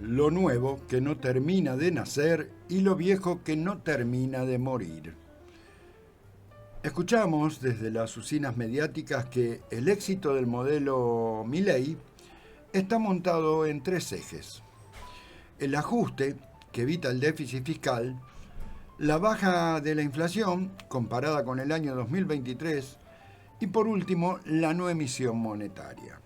lo nuevo que no termina de nacer y lo viejo que no termina de morir. Escuchamos desde las usinas mediáticas que el éxito del modelo Milei está montado en tres ejes. El ajuste, que evita el déficit fiscal, la baja de la inflación comparada con el año 2023 y por último la no emisión monetaria.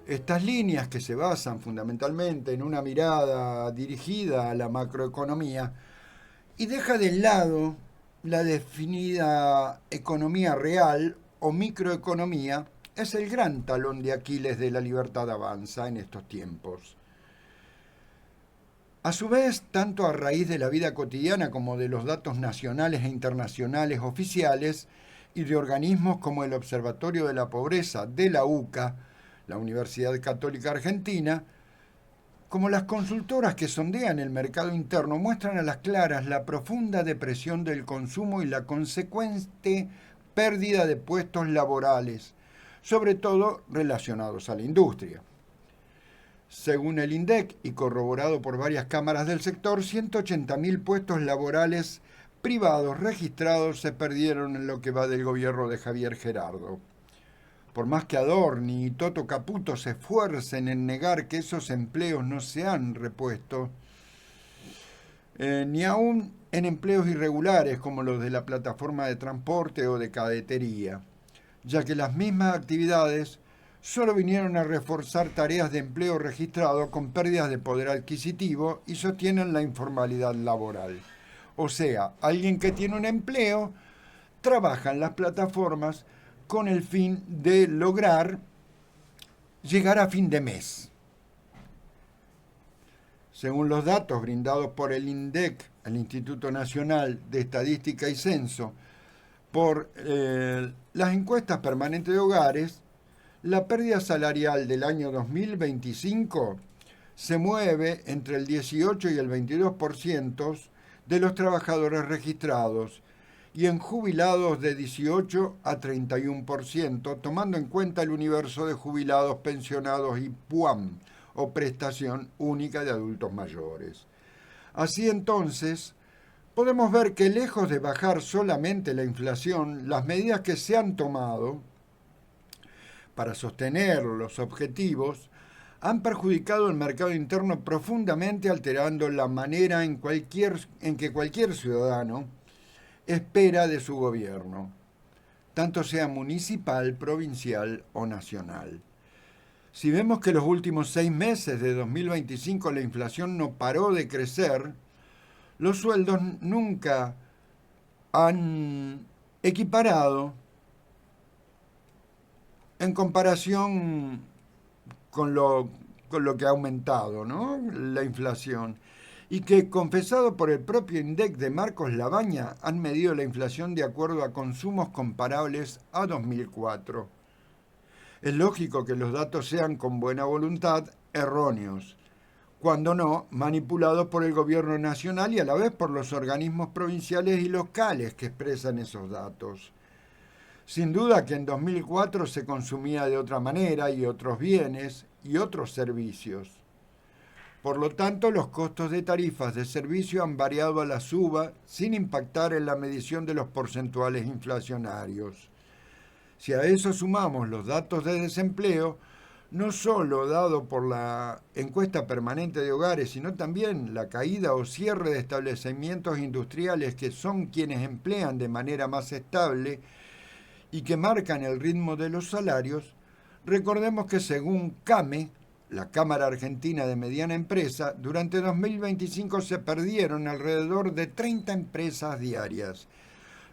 Estas líneas, que se basan fundamentalmente en una mirada dirigida a la macroeconomía y deja de lado la definida economía real o microeconomía, es el gran talón de Aquiles de la libertad avanza en estos tiempos. A su vez, tanto a raíz de la vida cotidiana como de los datos nacionales e internacionales oficiales y de organismos como el Observatorio de la Pobreza de la UCA, la Universidad Católica Argentina, como las consultoras que sondean el mercado interno, muestran a las claras la profunda depresión del consumo y la consecuente pérdida de puestos laborales, sobre todo relacionados a la industria. Según el INDEC y corroborado por varias cámaras del sector, 180.000 puestos laborales privados registrados se perdieron en lo que va del gobierno de Javier Gerardo. Por más que Adorni y Toto Caputo se esfuercen en negar que esos empleos no se han repuesto, ni aún en empleos irregulares como los de la plataforma de transporte o de cadetería, ya que las mismas actividades solo vinieron a reforzar tareas de empleo registrado con pérdidas de poder adquisitivo y sostienen la informalidad laboral. O sea, alguien que tiene un empleo trabaja en las plataformas con el fin de lograr llegar a fin de mes. Según los datos brindados por el INDEC, el Instituto Nacional de Estadística y Censo, por las encuestas permanentes de hogares, la pérdida salarial del año 2025 se mueve entre el 18 y el 22% de los trabajadores registrados y en jubilados de 18 a 31%, tomando en cuenta el universo de jubilados, pensionados y PUAM, o Prestación Única de Adultos Mayores. Así entonces, podemos ver que lejos de bajar solamente la inflación, las medidas que se han tomado para sostener los objetivos han perjudicado el mercado interno profundamente, alterando la manera en que cualquier ciudadano espera de su gobierno, tanto sea municipal, provincial o nacional. Si vemos que los últimos 6 meses de 2025 la inflación no paró de crecer, los sueldos nunca han equiparado en comparación con lo que ha aumentado, ¿no?, la inflación. Y que, confesado por el propio INDEC de Marcos Labaña, han medido la inflación de acuerdo a consumos comparables a 2004. Es lógico que los datos sean, con buena voluntad, erróneos, cuando no, manipulados por el gobierno nacional y a la vez por los organismos provinciales y locales que expresan esos datos. Sin duda que en 2004 se consumía de otra manera y otros bienes y otros servicios. Por lo tanto, los costos de tarifas de servicio han variado a la suba sin impactar en la medición de los porcentuales inflacionarios. Si a eso sumamos los datos de desempleo, no solo dado por la encuesta permanente de hogares, sino también la caída o cierre de establecimientos industriales que son quienes emplean de manera más estable y que marcan el ritmo de los salarios, recordemos que según CAME, la Cámara Argentina de Mediana Empresa, durante 2025 se perdieron alrededor de 30 empresas diarias,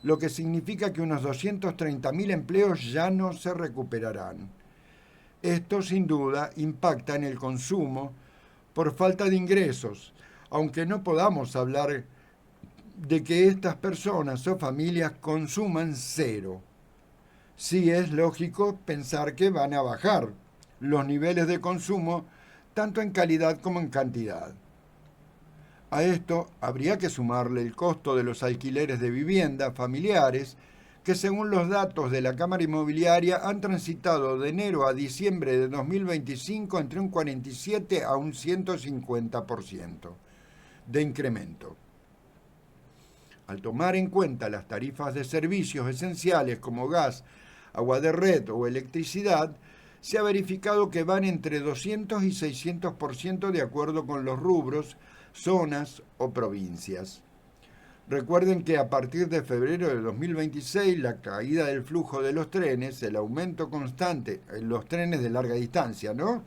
lo que significa que unos 230.000 empleos ya no se recuperarán. Esto sin duda impacta en el consumo por falta de ingresos, aunque no podamos hablar de que estas personas o familias consuman cero. Sí es lógico pensar que van a bajar los niveles de consumo, tanto en calidad como en cantidad. A esto habría que sumarle el costo de los alquileres de vivienda familiares, que según los datos de la Cámara Inmobiliaria han transitado de enero a diciembre de 2025 entre un 47 a un 150% de incremento. Al tomar en cuenta las tarifas de servicios esenciales como gas, agua de red o electricidad, se ha verificado que van entre 200 y 600% de acuerdo con los rubros, zonas o provincias. Recuerden que a partir de febrero de 2026, la caída del flujo de los trenes, el aumento constante en los trenes de larga distancia, ¿no?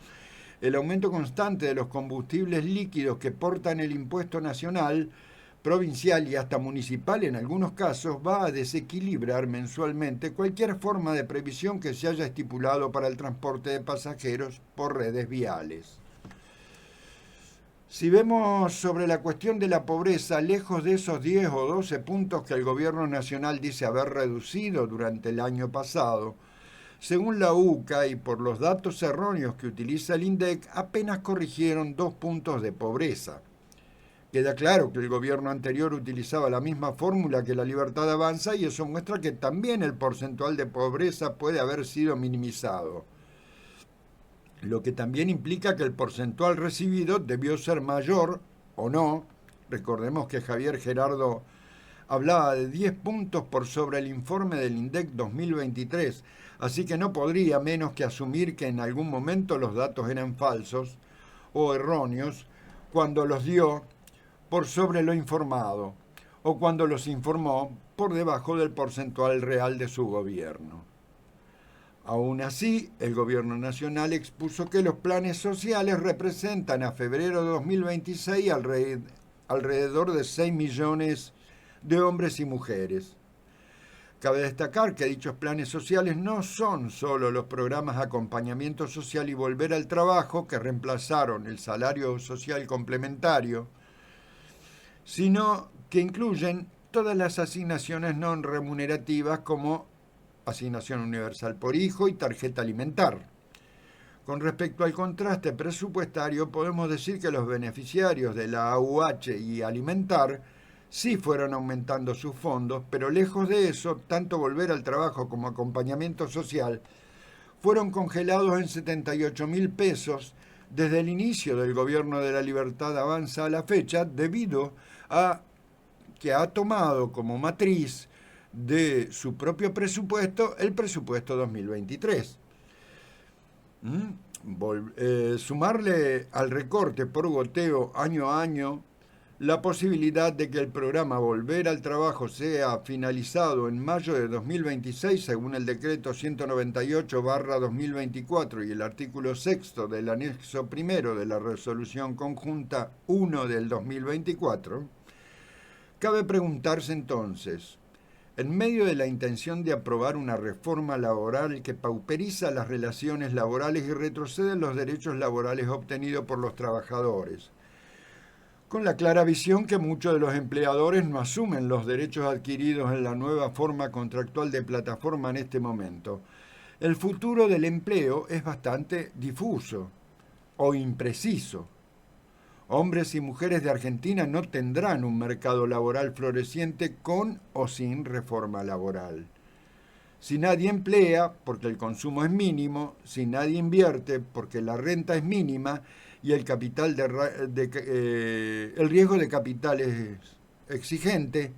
El aumento constante de los combustibles líquidos que portan el impuesto nacional, provincial y hasta municipal en algunos casos, va a desequilibrar mensualmente cualquier forma de previsión que se haya estipulado para el transporte de pasajeros por redes viales. Si vemos sobre la cuestión de la pobreza, lejos de esos 10 o 12 puntos que el gobierno nacional dice haber reducido durante el año pasado, según la UCA y por los datos erróneos que utiliza el INDEC, apenas corrigieron 2 puntos de pobreza. Queda claro que el gobierno anterior utilizaba la misma fórmula que la Libertad Avanza y eso muestra que también el porcentual de pobreza puede haber sido minimizado, lo que también implica que el porcentual recibido debió ser mayor o no. Recordemos que Javier Gerardo hablaba de 10 puntos por sobre el informe del INDEC 2023, así que no podría menos que asumir que en algún momento los datos eran falsos o erróneos cuando los dio por sobre lo informado o cuando los informó por debajo del porcentual real de su gobierno. Aún así, el gobierno nacional expuso que los planes sociales representan a febrero de 2026 alrededor de 6 millones de hombres y mujeres. Cabe destacar que dichos planes sociales no son solo los programas de acompañamiento social y volver al trabajo que reemplazaron el salario social complementario, sino que incluyen todas las asignaciones no remunerativas como asignación universal por hijo y tarjeta alimentar. Con respecto al contraste presupuestario, podemos decir que los beneficiarios de la AUH y Alimentar sí fueron aumentando sus fondos, pero lejos de eso, tanto volver al trabajo como acompañamiento social fueron congelados en 78.000 pesos desde el inicio del gobierno de la Libertad Avanza a la fecha, debido a que ha tomado como matriz de su propio presupuesto el presupuesto 2023. Sumarle al recorte por goteo año a año la posibilidad de que el programa Volver al Trabajo sea finalizado en mayo de 2026, según el decreto 198/2024 y el artículo 6 del anexo primero de la resolución conjunta 1 del 2024, cabe preguntarse entonces, en medio de la intención de aprobar una reforma laboral que pauperiza las relaciones laborales y retrocede los derechos laborales obtenidos por los trabajadores, con la clara visión que muchos de los empleadores no asumen los derechos adquiridos en la nueva forma contractual de plataforma en este momento, el futuro del empleo es bastante difuso o impreciso. Hombres y mujeres de Argentina no tendrán un mercado laboral floreciente con o sin reforma laboral. Si nadie emplea, porque el consumo es mínimo, si nadie invierte, porque la renta es mínima y el riesgo de capital es exigente,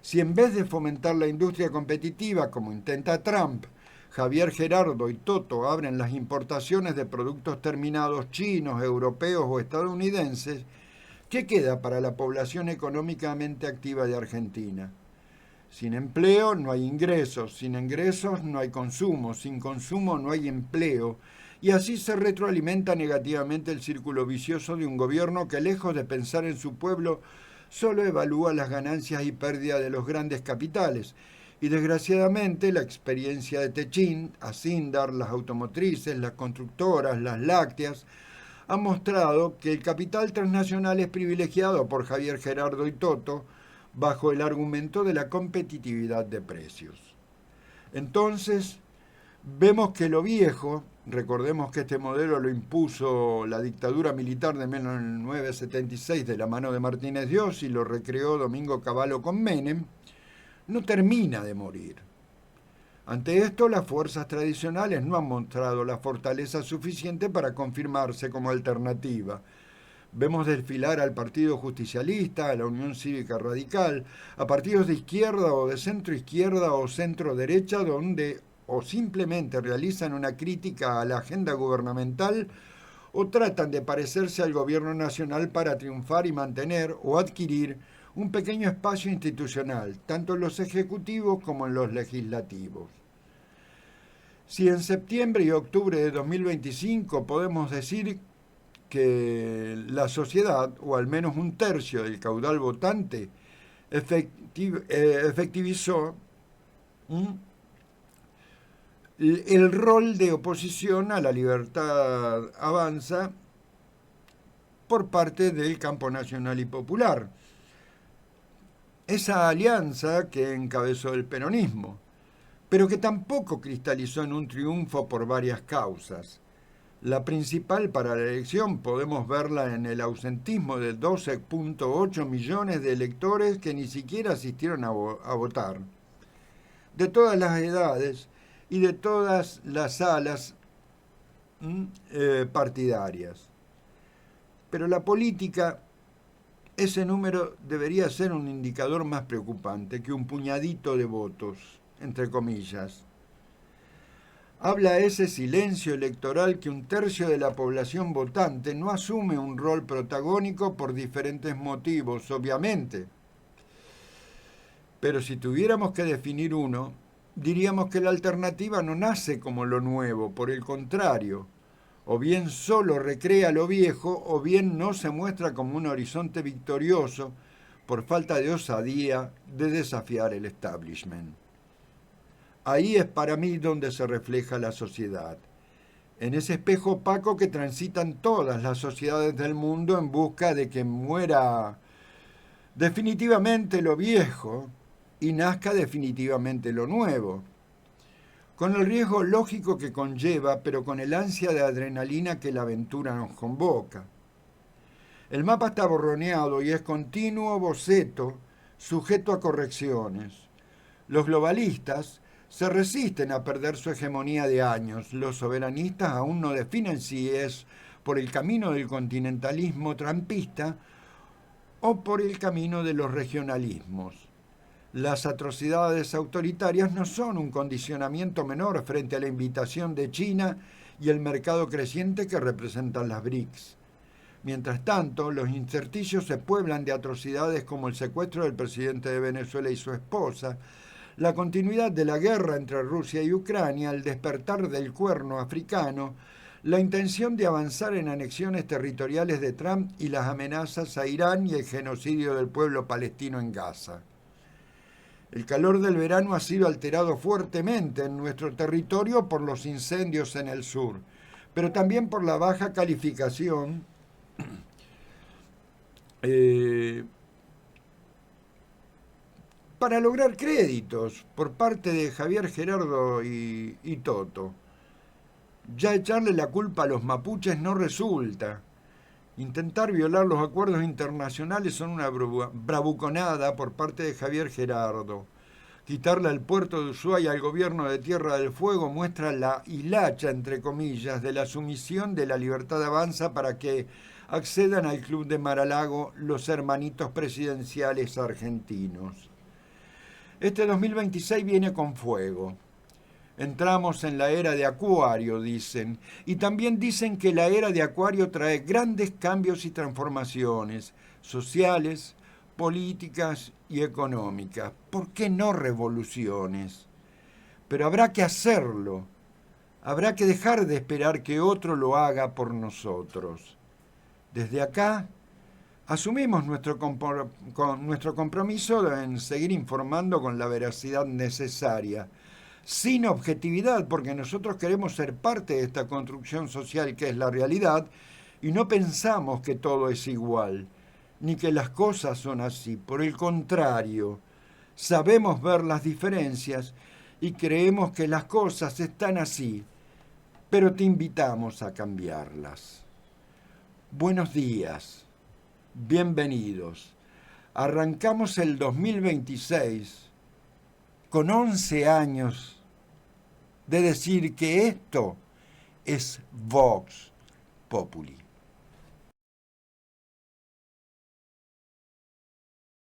si en vez de fomentar la industria competitiva, como intenta Trump, Javier Gerardo y Toto abren las importaciones de productos terminados chinos, europeos o estadounidenses, ¿qué queda para la población económicamente activa de Argentina? Sin empleo no hay ingresos, sin ingresos no hay consumo, sin consumo no hay empleo, y así se retroalimenta negativamente el círculo vicioso de un gobierno que, lejos de pensar en su pueblo, solo evalúa las ganancias y pérdidas de los grandes capitales. Y desgraciadamente la experiencia de Techín, Asindar, las automotrices, las constructoras, las lácteas, ha mostrado que el capital transnacional es privilegiado por Javier Gerardo y Toto bajo el argumento de la competitividad de precios. Entonces, vemos que lo viejo, recordemos que este modelo lo impuso la dictadura militar de 1976 de la mano de Martínez Dios y lo recreó Domingo Cavallo con Menem, no termina de morir. Ante esto, las fuerzas tradicionales no han mostrado la fortaleza suficiente para confirmarse como alternativa. Vemos desfilar al Partido Justicialista, a la Unión Cívica Radical, a partidos de izquierda o de centro izquierda o centro derecha, donde o simplemente realizan una crítica a la agenda gubernamental o tratan de parecerse al gobierno nacional para triunfar y mantener o adquirir un pequeño espacio institucional, tanto en los ejecutivos como en los legislativos. Si en septiembre y octubre de 2025 podemos decir que la sociedad, o al menos un tercio del caudal votante, efectivizó el rol de oposición a la libertad avanza por parte del campo nacional y popular. Esa alianza que encabezó el peronismo, pero que tampoco cristalizó en un triunfo por varias causas. La principal para la elección podemos verla en el ausentismo de 12.8 millones de electores que ni siquiera asistieron a votar, de todas las edades y de todas las alas partidarias. Pero la política, ese número debería ser un indicador más preocupante que un puñadito de votos, entre comillas. Habla ese silencio electoral que un tercio de la población votante no asume un rol protagónico por diferentes motivos, obviamente. Pero si tuviéramos que definir uno, diríamos que la alternativa no nace como lo nuevo, por el contrario, o bien solo recrea lo viejo, o bien no se muestra como un horizonte victorioso por falta de osadía de desafiar el establishment. Ahí es para mí donde se refleja la sociedad, en ese espejo opaco que transitan todas las sociedades del mundo en busca de que muera definitivamente lo viejo y nazca definitivamente lo nuevo, con el riesgo lógico que conlleva, pero con el ansia de adrenalina que la aventura nos convoca. El mapa está borroneado y es continuo boceto, sujeto a correcciones. Los globalistas se resisten a perder su hegemonía de años. Los soberanistas aún no definen si es por el camino del continentalismo trampista o por el camino de los regionalismos. Las atrocidades autoritarias no son un condicionamiento menor frente a la invitación de China y el mercado creciente que representan las BRICS. Mientras tanto, los intersticios se pueblan de atrocidades como el secuestro del presidente de Venezuela y su esposa, la continuidad de la guerra entre Rusia y Ucrania, el despertar del cuerno africano, la intención de avanzar en anexiones territoriales de Trump y las amenazas a Irán y el genocidio del pueblo palestino en Gaza. El calor del verano ha sido alterado fuertemente en nuestro territorio por los incendios en el sur, pero también por la baja calificación para lograr créditos por parte de Javier Gerardo y Toto. Ya echarle la culpa a los mapuches no resulta. Intentar violar los acuerdos internacionales son una bravuconada por parte de Javier Gerardo. Quitarle al puerto de Ushuaia al gobierno de Tierra del Fuego muestra la hilacha, entre comillas, de la sumisión de la Libertad Avanza para que accedan al Club de Mar-a-Lago los hermanitos presidenciales argentinos. Este 2026 viene con fuego. Entramos en la era de Acuario, dicen, y también dicen que la era de Acuario trae grandes cambios y transformaciones sociales, políticas y económicas. ¿Por qué no revoluciones? Pero habrá que hacerlo. Habrá que dejar de esperar que otro lo haga por nosotros. Desde acá asumimos nuestro compromiso en seguir informando con la veracidad necesaria, sin objetividad, porque nosotros queremos ser parte de esta construcción social que es la realidad y no pensamos que todo es igual, ni que las cosas son así. Por el contrario, sabemos ver las diferencias y creemos que las cosas están así, pero te invitamos a cambiarlas. Buenos días, bienvenidos. Arrancamos el 2026 con 11 años de decir que esto es Vox Populi.